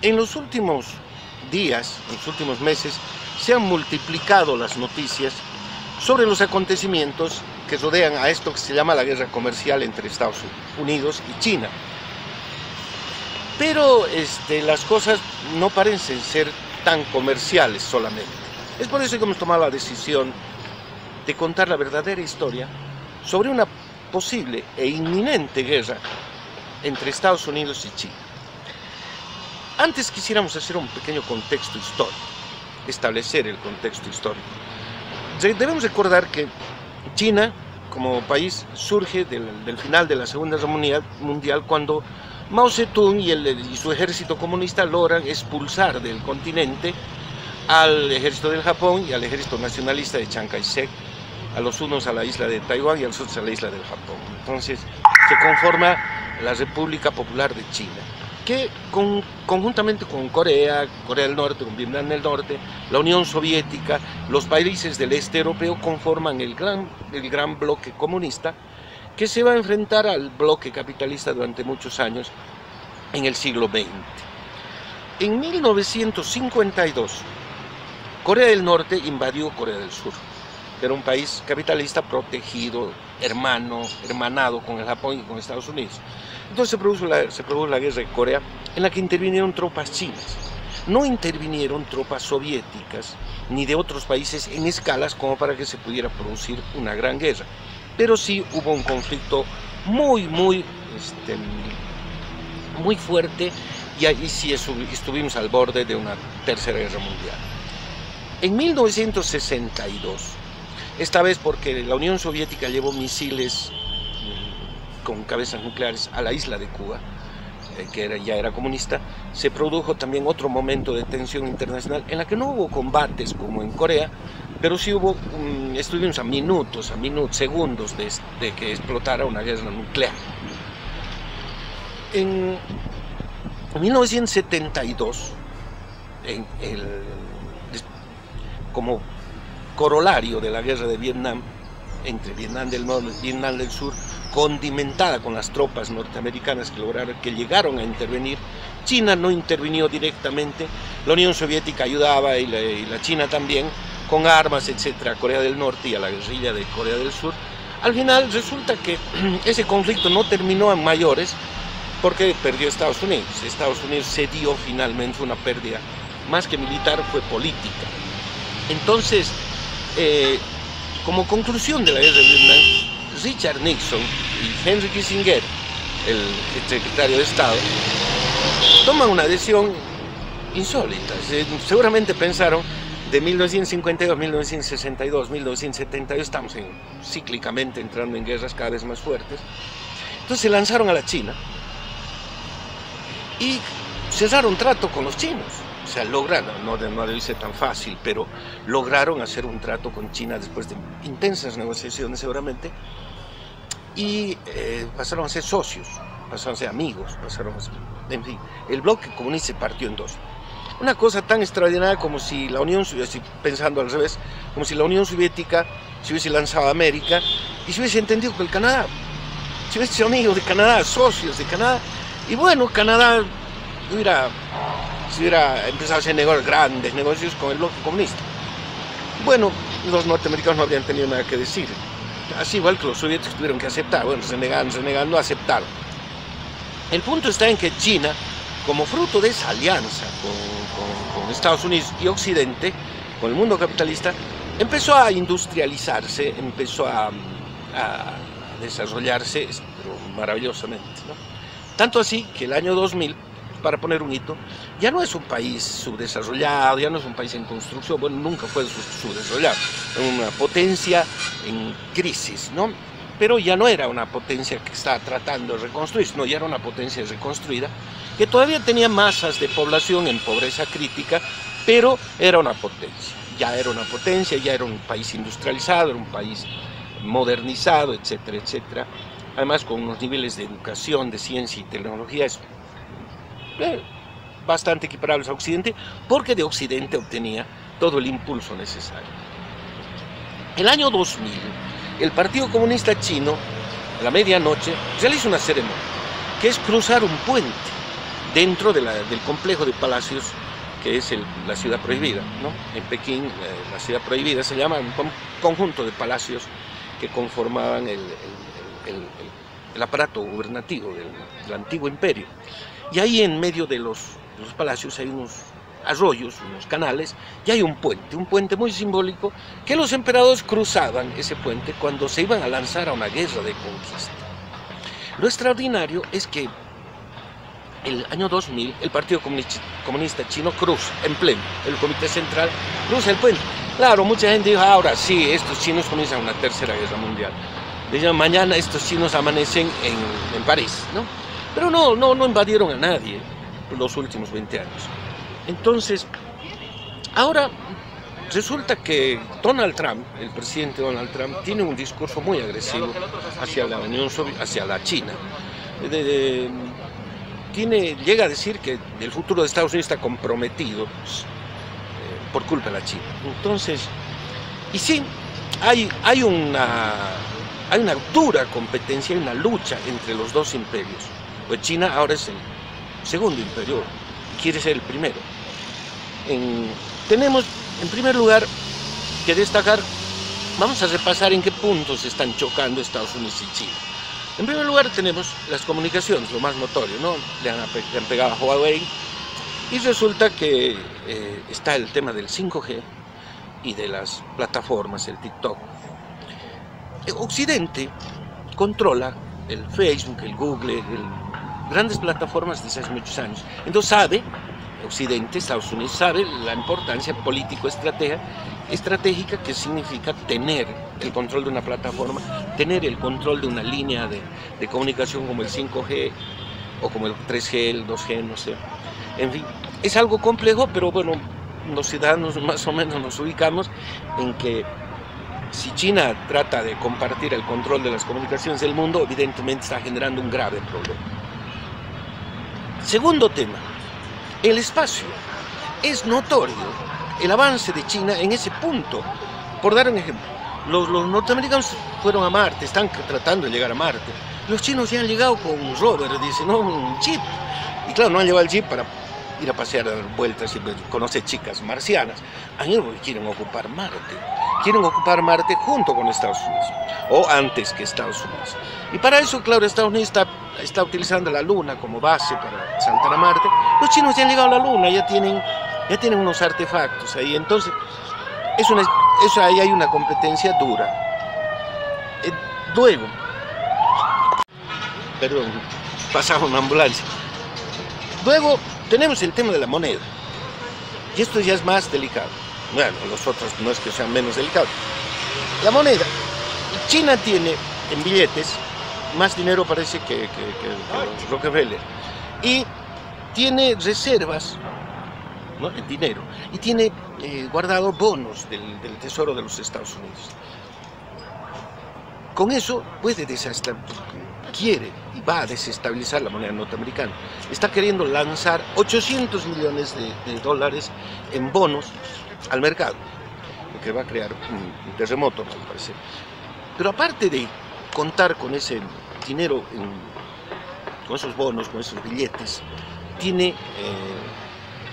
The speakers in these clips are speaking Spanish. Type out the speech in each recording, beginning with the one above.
En los últimos días, en los últimos meses, se han multiplicado las noticias sobre los acontecimientos que rodean a esto que se llama la guerra comercial entre Estados Unidos y China. Pero las cosas no parecen ser tan comerciales solamente. Es por eso que hemos tomado la decisión de contar la verdadera historia sobre una posible e inminente guerra entre Estados Unidos y China. Antes quisiéramos hacer un pequeño contexto histórico, establecer el contexto histórico. Debemos recordar que China, como país, surge del final de la Segunda Guerra Mundial cuando Mao Zedong y su ejército comunista logran expulsar del continente al ejército del Japón y al ejército nacionalista de Chiang Kai-shek, a los unos a la isla de Taiwán y a los otros a la isla del Japón. Entonces se conforma la República Popular de China, que conjuntamente con Corea del Norte, con Vietnam del Norte, la Unión Soviética, los países del este europeo conforman el gran bloque comunista que se va a enfrentar al bloque capitalista durante muchos años en el siglo XX. En 1952, Corea del Norte invadió Corea del Sur. Era un país capitalista protegido, hermanado con el Japón y con Estados Unidos. Entonces se produjo la guerra de Corea, en la que intervinieron tropas chinas. No intervinieron tropas soviéticas ni de otros países en escalas como para que se pudiera producir una gran guerra. Pero sí hubo un conflicto muy fuerte, y ahí sí estuvimos al borde de una tercera guerra mundial. En 1962, esta vez porque la Unión Soviética llevó misiles con cabezas nucleares a la isla de Cuba, que ya era comunista, se produjo también otro momento de tensión internacional en la que no hubo combates como en Corea, pero sí estuvimos a minutos, segundos de que explotara una guerra nuclear. En 1972, como corolario de la guerra de Vietnam, entre Vietnam del Norte y Vietnam del Sur, condimentada con las tropas norteamericanas que llegaron a intervenir, China no intervino directamente, la Unión Soviética ayudaba y la China también, con armas, etcétera, a Corea del Norte y a la guerrilla de Corea del Sur. Al final resulta que ese conflicto no terminó en mayores porque perdió Estados Unidos. Estados Unidos cedió finalmente, una pérdida más que militar, fue política. Entonces, como conclusión de la guerra de Vietnam, Richard Nixon y Henry Kissinger, el secretario de Estado, toman una decisión insólita. Seguramente pensaron, de 1952, 1962, 1972, estamos cíclicamente entrando en guerras cada vez más fuertes. Entonces se lanzaron a la China y cesaron trato con los chinos. O sea, lograron, no debe ser tan fácil, pero lograron hacer un trato con China después de intensas negociaciones seguramente, y pasaron a ser socios, pasaron a ser amigos, en fin, el bloque comunista se partió en dos. Una cosa tan extraordinaria como si la Unión Soviética, pensando al revés, como si la Unión Soviética se hubiese lanzado a América y se hubiese entendido con el Canadá, se hubiese sido amigos de Canadá, socios de Canadá, y bueno, Canadá se hubiera empezado a hacer grandes negocios con el bloque comunista. Bueno, los norteamericanos no habrían tenido nada que decir, así igual que los soviéticos tuvieron que aceptar, bueno, renegando, aceptaron. El punto está en que China, como fruto de esa alianza con Estados Unidos y Occidente, con el mundo capitalista, empezó a industrializarse, empezó a desarrollarse, pero maravillosamente, ¿no? Tanto así que el año 2000, para poner un hito, ya no es un país subdesarrollado, ya no es un país en construcción, bueno, nunca fue subdesarrollado, una potencia en crisis, ¿no? Pero ya no era una potencia que estaba tratando de reconstruirse, no, ya era una potencia reconstruida, que todavía tenía masas de población en pobreza crítica, pero era una potencia, ya era un país industrializado, era un país modernizado, etcétera, etcétera, además con unos niveles de educación, de ciencia y tecnología bastante equiparables a Occidente, porque de Occidente obtenía todo el impulso necesario. El año 2000, el Partido Comunista Chino, a la medianoche, realiza una ceremonia, que es cruzar un puente. dentro del complejo de palacios que es la ciudad prohibida, ¿no? En Pekín, la ciudad prohibida se llama un conjunto de palacios que conformaban el aparato gubernativo del antiguo imperio. Y ahí en medio de los palacios hay unos arroyos, unos canales, y hay un puente muy simbólico, que los emperadores cruzaban ese puente cuando se iban a lanzar a una guerra de conquista. Lo extraordinario es que el año 2000 el Partido Comunista Chino cruza en pleno, el Comité Central cruza el puente. Claro, mucha gente dijo, ahora sí, estos chinos comienzan una tercera guerra mundial. Mañana estos chinos amanecen en París, ¿no? Pero no invadieron a nadie los últimos 20 años. Entonces, ahora resulta que Donald Trump, el presidente Donald Trump, tiene un discurso muy agresivo hacia la Unión Soviética, hacia la China. Llega a decir que el futuro de Estados Unidos está comprometido por culpa de la China. Entonces, y sí, hay una dura competencia, hay una lucha entre los dos imperios. Pues China ahora es el segundo imperio, quiere ser el primero. Tenemos, en primer lugar, que destacar, vamos a repasar en qué puntos están chocando Estados Unidos y China. En primer lugar tenemos las comunicaciones, lo más notorio, ¿no? Le han pegado a Huawei, y resulta que está el tema del 5G y de las plataformas, el TikTok. Occidente controla el Facebook, el Google, grandes plataformas desde hace muchos años. Entonces Occidente, Estados Unidos, sabe la importancia político-estratégica que significa tener el control de una plataforma, tener el control de una línea de comunicación como el 5G o como el 3G, el 2G, no sé. En fin, es algo complejo, pero bueno, los ciudadanos más o menos nos ubicamos en que si China trata de compartir el control de las comunicaciones del mundo, evidentemente está generando un grave problema. Segundo tema, el espacio. Es notorio el avance de China en ese punto. Por dar un ejemplo, los norteamericanos fueron a Marte, están tratando de llegar a Marte. Los chinos ya han llegado con un rover, dicen, no, un jeep. Y claro, no han llevado el jeep para ir a pasear, a dar vueltas y conocer chicas marcianas. Quieren ocupar Marte. Quieren ocupar Marte junto con Estados Unidos, o antes que Estados Unidos. Y para eso, claro, Estados Unidos está utilizando la Luna como base para saltar a Marte. Los chinos ya han llegado a la Luna, ya tienen unos artefactos ahí. Entonces, ahí hay una competencia dura. Luego, perdón, pasaba una ambulancia. Luego tenemos el tema de la moneda. Y esto ya es más delicado. Bueno, los otros no es que sean menos delicados. La moneda. China tiene en billetes más dinero, parece, que Rockefeller. Y tiene reservas, ¿no?, en dinero. Y tiene guardado bonos del Tesoro de los Estados Unidos. Con eso quiere y va a desestabilizar la moneda norteamericana. Está queriendo lanzar 800 millones de dólares en bonos al mercado, lo que va a crear un terremoto, al parecer. Pero aparte de contar con ese dinero, con esos bonos, con esos billetes, tiene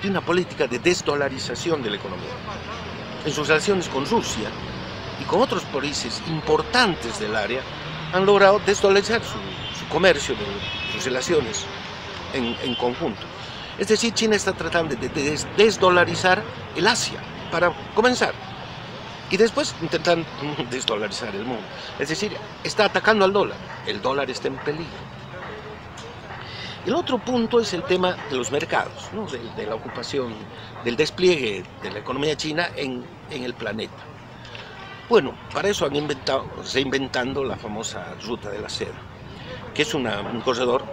una política de desdolarización de la economía. En sus relaciones con Rusia y con otros países importantes del área, han logrado desdolarizar su comercio, sus relaciones en conjunto. Es decir, China está tratando de desdolarizar el Asia, para comenzar, y después intentan desdolarizar el mundo. Es decir, está atacando al dólar. El dólar está en peligro. El otro punto es el tema de los mercados, ¿no?, de la ocupación, del despliegue de la economía china en el planeta. Bueno, para eso han reinventando la famosa ruta de la seda, que es un corredor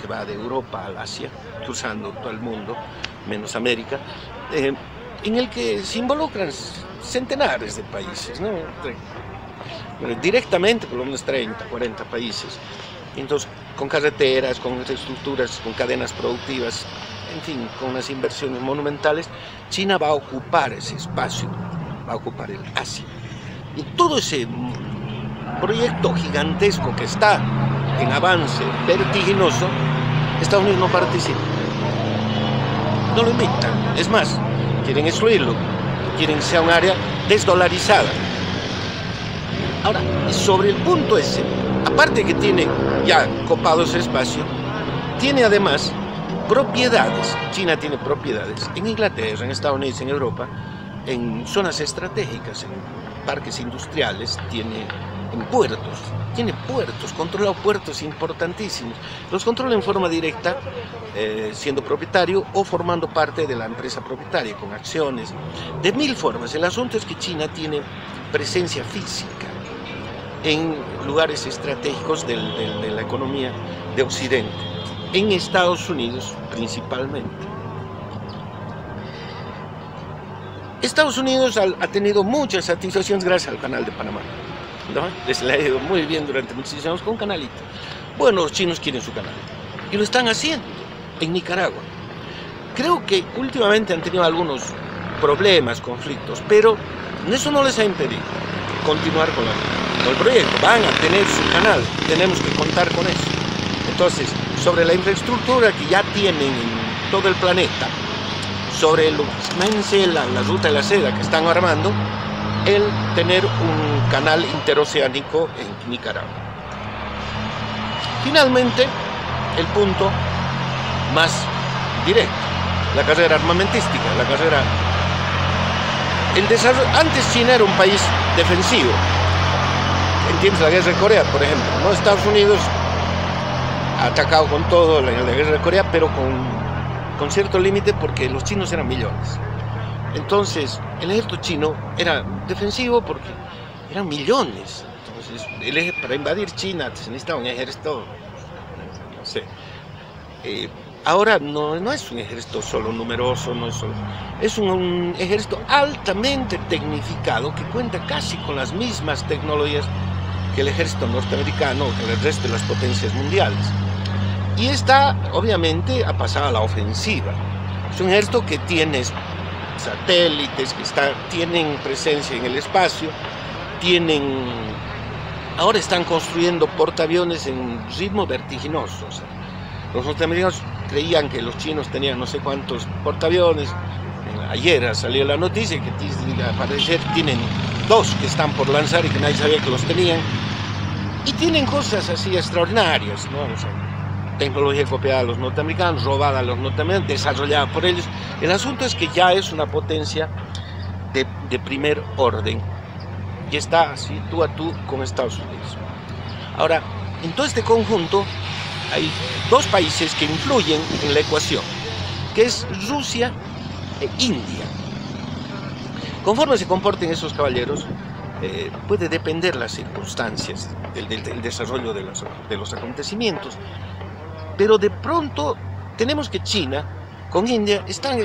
que va de Europa al Asia, cruzando todo el mundo, menos América, en el que se involucran centenares de países, ¿no? Directamente por lo menos 30, 40 países. Entonces, con carreteras, con infraestructuras, con cadenas productivas, en fin, con unas inversiones monumentales, China va a ocupar ese espacio, va a ocupar el Asia. Y todo ese proyecto gigantesco que está en avance vertiginoso, Estados Unidos no participa. no lo invitan. Es más, quieren excluirlo, quieren que sea un área desdolarizada. Ahora, sobre el punto ese, aparte que tiene ya copado ese espacio, tiene además propiedades. China tiene propiedades en Inglaterra, en Estados Unidos, en Europa, en zonas estratégicas, en parques industriales, tiene puertos, controla puertos importantísimos. Los controla en forma directa, siendo propietario o formando parte de la empresa propietaria, con acciones, de mil formas. El asunto es que China tiene presencia física en lugares estratégicos de la economía de Occidente, en Estados Unidos principalmente. Estados Unidos ha tenido muchas satisfacciones gracias al Canal de Panamá, ¿no? Les ha ido muy bien durante muchísimos años con un canalito. Bueno, los chinos quieren su canal y lo están haciendo en Nicaragua. Creo que últimamente han tenido algunos problemas, conflictos, pero eso no les ha impedido continuar con el proyecto. Van a tener su canal, tenemos que contar con eso. Entonces, sobre la infraestructura que ya tienen en todo el planeta, sobre la ruta de la seda que están armando, el tener un canal interoceánico en Nicaragua. Finalmente, el punto más directo, la carrera armamentística, la carrera... El desarrollo, antes China era un país defensivo. Entiendes la guerra de Corea, por ejemplo, ¿no? Estados Unidos ha atacado con todo la guerra de Corea, pero con cierto límite, porque los chinos eran millones. Entonces, el ejército chino era defensivo porque eran millones. Entonces, para invadir China se necesitaba un ejército, no sé. Ahora no es un ejército solo numeroso, es un ejército altamente tecnificado que cuenta casi con las mismas tecnologías que el ejército norteamericano, que el resto de las potencias mundiales. Y está, obviamente, a pasar a la ofensiva. Es un ejército que tiene satélites, tienen presencia en el espacio, ahora están construyendo portaaviones en ritmo vertiginoso. O sea, los norteamericanos creían que los chinos tenían no sé cuántos portaaviones. Ayer salió la noticia que al parecer tienen 2 que están por lanzar y que nadie sabía que los tenían. Y tienen cosas así extraordinarias, ¿no? O sea, tecnología copiada a los norteamericanos, robada a los norteamericanos, desarrollada por ellos. El asunto es que ya es una potencia de primer orden y está así tú a tú con Estados Unidos. Ahora, en todo este conjunto hay 2 países que influyen en la ecuación, que es Rusia e India. Conforme se comporten esos caballeros, puede depender las circunstancias del desarrollo de los acontecimientos. Pero de pronto tenemos que China con India están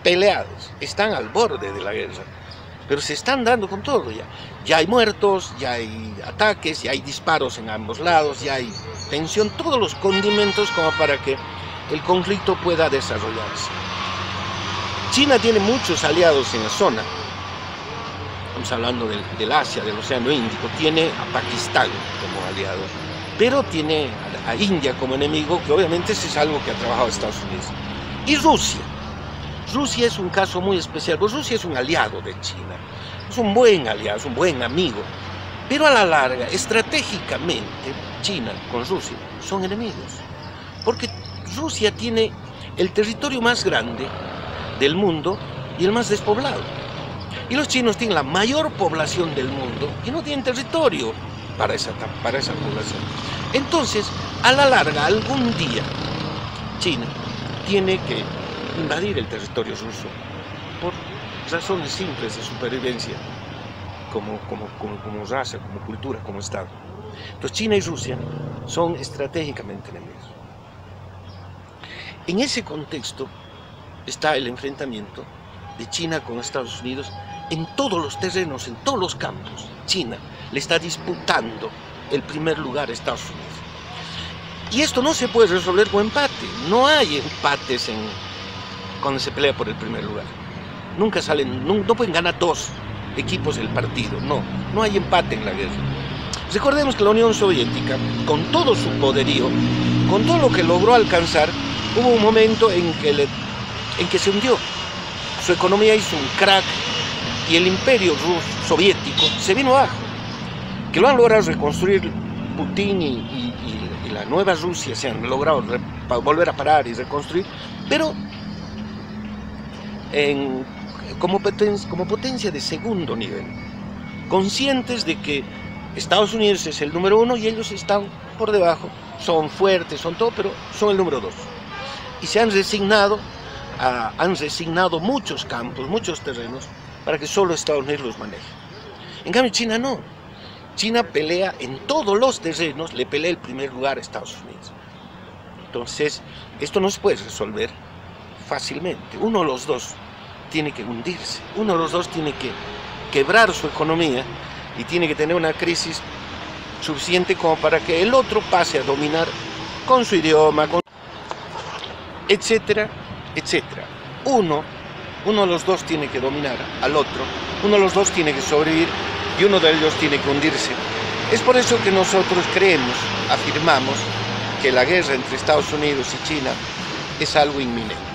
peleados, están al borde de la guerra, pero se están dando con todo ya. Ya hay muertos, ya hay ataques, ya hay disparos en ambos lados, ya hay tensión, todos los condimentos como para que el conflicto pueda desarrollarse. China tiene muchos aliados en la zona. Estamos hablando del Asia, del Océano Índico. Tiene a Pakistán como aliado, pero tiene a India como enemigo, que obviamente es algo que ha trabajado Estados Unidos. Y Rusia. Rusia es un caso muy especial, pues Rusia es un aliado de China. Es un buen aliado, es un buen amigo. Pero a la larga, estratégicamente, China con Rusia son enemigos. Porque Rusia tiene el territorio más grande del mundo y el más despoblado. Y los chinos tienen la mayor población del mundo y no tienen territorio para esa población. Entonces, a la larga, algún día, China tiene que invadir el territorio ruso por razones simples de supervivencia, como raza, como cultura, como Estado. Entonces, China y Rusia son estratégicamente enemigos. En ese contexto está el enfrentamiento de China con Estados Unidos en todos los terrenos, en todos los campos. China le está disputando el primer lugar a Estados Unidos. Y esto no se puede resolver con empate. No hay empates cuando se pelea por el primer lugar. Nunca salen, no pueden ganar 2 equipos del partido. No hay empate en la guerra. Recordemos que la Unión Soviética, con todo su poderío, con todo lo que logró alcanzar, hubo un momento en que en que se hundió. Su economía hizo un crack y el imperio soviético se vino abajo. Que lo han logrado reconstruir Putin y la nueva Rusia, se han logrado volver a parar y reconstruir, pero como potencia de segundo nivel, conscientes de que Estados Unidos es el número uno y ellos están por debajo, son fuertes, son todo, pero son el número dos. Y se han resignado muchos campos, muchos terrenos, para que solo Estados Unidos los maneje. En cambio, China no. China pelea en todos los terrenos, le pelea el primer lugar a Estados Unidos. Entonces, esto no se puede resolver fácilmente. Uno de los dos tiene que hundirse, uno de los dos tiene que quebrar su economía y tiene que tener una crisis suficiente como para que el otro pase a dominar con su idioma, etcétera, etcétera. Uno de los dos tiene que dominar al otro, uno de los dos tiene que sobrevivir y uno de ellos tiene que hundirse. Es por eso que nosotros afirmamos que la guerra entre Estados Unidos y China es algo inminente.